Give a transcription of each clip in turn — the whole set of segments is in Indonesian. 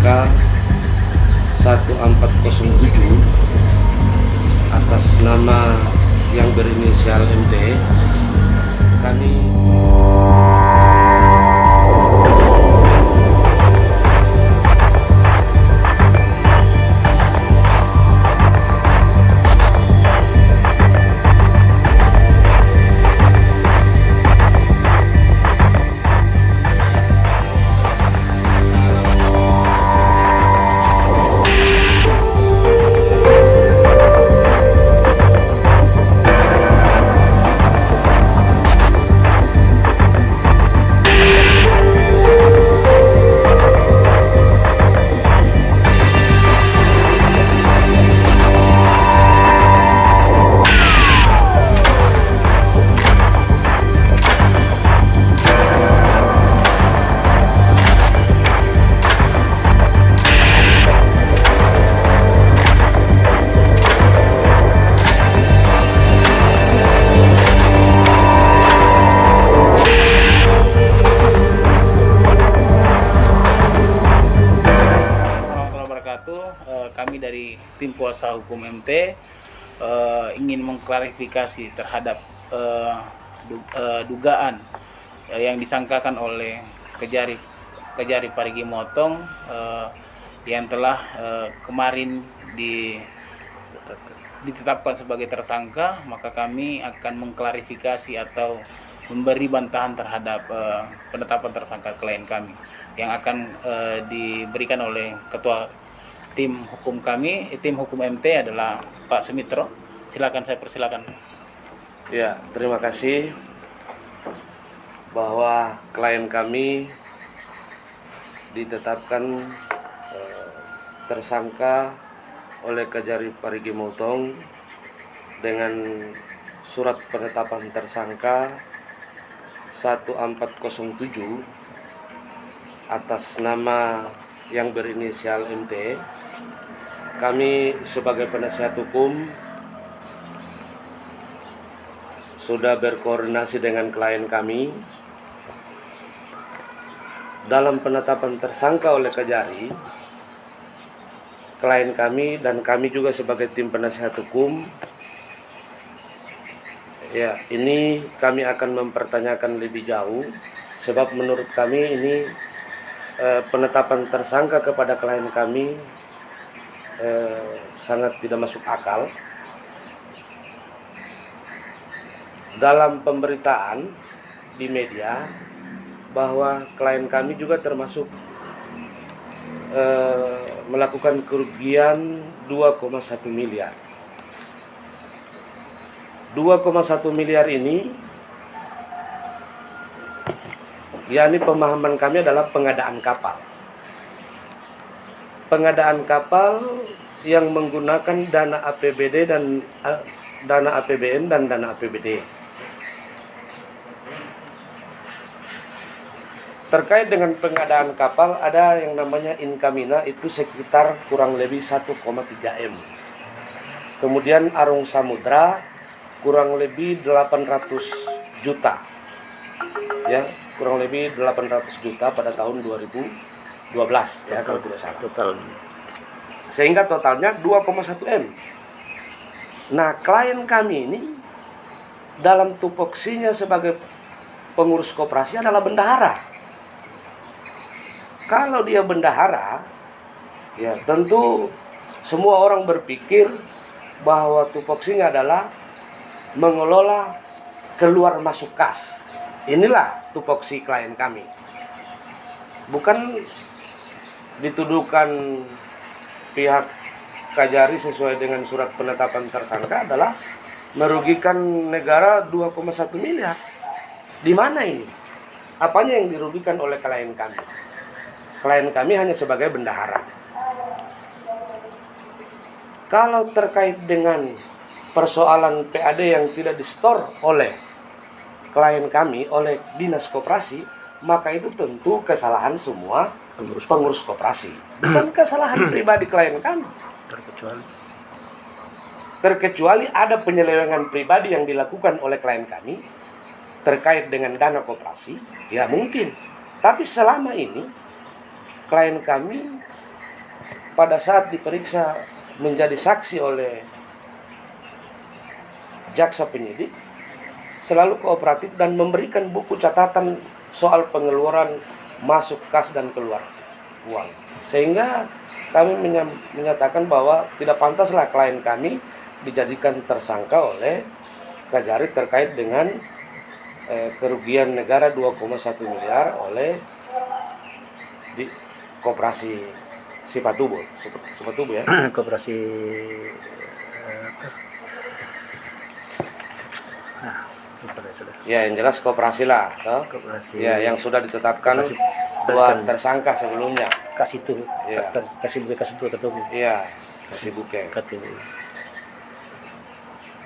tersangka 1407 atas nama yang berinisial MT. Kami kami dari tim kuasa hukum MT ingin mengklarifikasi terhadap dugaan yang disangkakan oleh Kejari Parigi Motong yang telah kemarin ditetapkan sebagai tersangka. Maka kami akan mengklarifikasi atau memberi bantahan terhadap penetapan tersangka klien kami yang akan diberikan oleh Ketua tim hukum kami, tim hukum MT adalah Pak Sumitro. Silakan, saya persilakan. Ya, terima kasih bahwa klien kami ditetapkan tersangka oleh Kejari Parigi Motong dengan surat penetapan tersangka 1407 atas nama yang berinisial MT. Kami sebagai penasihat hukum sudah berkoordinasi dengan klien kami dalam penetapan tersangka oleh Kejari. Klien kami dan kami juga sebagai tim penasihat hukum, ya, ini kami akan mempertanyakan lebih jauh, sebab menurut kami ini penetapan tersangka kepada klien kami sangat tidak masuk akal. Dalam pemberitaan di media bahwa klien kami juga termasuk melakukan kerugian 2,1 miliar. 2,1 miliar ini, yakni pemahaman kami adalah pengadaan kapal. Pengadaan kapal yang menggunakan dana APBD dan dana APBN dan dana APBD. Terkait dengan pengadaan kapal, ada yang namanya Inkamina, itu sekitar kurang lebih 1,3 M. Kemudian Arung Samudra kurang lebih 800 juta. Ya, kurang lebih 800 juta pada tahun 2012 ya, kalau tidak salah. Total. Sehingga totalnya 2,1 M. Nah, klien kami ini dalam tupoksinya sebagai pengurus koperasi adalah bendahara. Kalau dia bendahara, ya tentu semua orang berpikir bahwa tupoksinya adalah mengelola keluar masuk kas. Inilah tupoksi klien kami. Bukan dituduhkan pihak Kejari sesuai dengan surat penetapan tersangka adalah merugikan negara 2,1 miliar. Di mana ini? Apanya yang dirugikan oleh klien kami? Klien kami hanya sebagai bendahara. Kalau terkait dengan persoalan PAD yang tidak distor oleh klien kami, oleh dinas koperasi, maka itu tentu kesalahan semua pengurus koperasi, bukan kesalahan pribadi klien kami. Terkecuali ada penyelewengan pribadi yang dilakukan oleh klien kami terkait dengan dana koperasi, ya mungkin. Tapi selama ini klien kami pada saat diperiksa menjadi saksi oleh jaksa penyidik selalu kooperatif dan memberikan buku catatan soal pengeluaran masuk kas dan keluar uang. Sehingga kami menyatakan bahwa tidak pantaslah klien kami dijadikan tersangka oleh Kajari terkait dengan kerugian negara 2,1 miliar oleh di koperasi Sipatubo ya. Koperasi sudah. Ya, yang jelas koperasi lah, toh. Koperasi. Ya, yang sudah ditetapkan Koperasi. dua tersangka sebelumnya. Kasih itu, Ya. kasih buka kasus itu ketemu. Iya, kasih buke. Ketemu.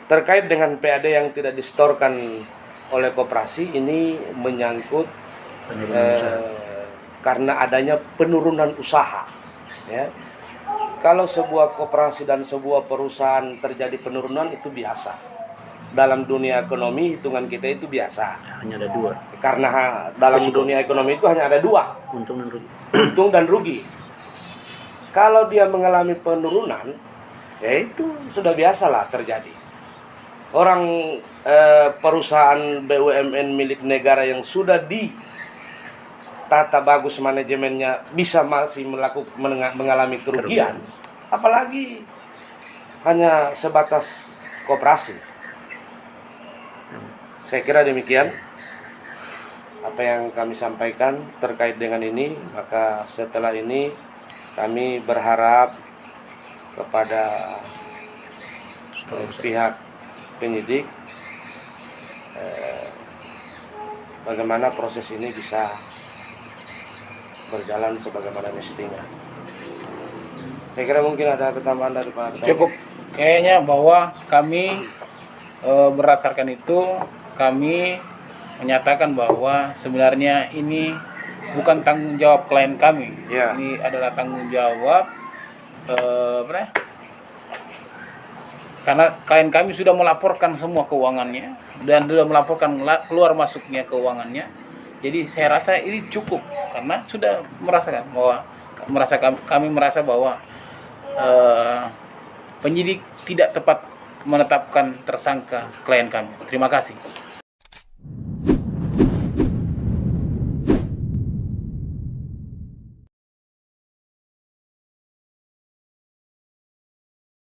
Terkait dengan PAD yang tidak disetorkan oleh koperasi ini menyangkut karena adanya penurunan usaha. Ya. Kalau sebuah koperasi dan sebuah perusahaan terjadi penurunan itu biasa. Dalam dunia ekonomi hitungan kita itu biasa. Hanya ada dua. Karena dalam dunia ekonomi itu hanya ada dua, Untung dan rugi. untung dan rugi. Kalau dia mengalami penurunan, ya itu sudah biasalah terjadi. Orang perusahaan BUMN milik negara yang sudah ditata bagus manajemennya bisa masih mengalami kerugian, apalagi hanya sebatas koperasi. Saya kira demikian apa yang kami sampaikan terkait dengan ini. Maka setelah ini kami berharap kepada pihak penyidik bagaimana proses ini bisa berjalan sebagaimana mestinya. Saya kira mungkin ada tambahan dari Pak Ketua. Cukup kayaknya bahwa kami berdasarkan itu kami menyatakan bahwa sebenarnya ini bukan tanggung jawab klien kami. Ya. Ini adalah tanggung jawab karena klien kami sudah melaporkan semua keuangannya dan sudah melaporkan keluar masuknya keuangannya. Jadi saya rasa ini cukup karena sudah merasakan bahwa kami merasa bahwa penyidik tidak tepat menetapkan tersangka klien kami. Terima kasih.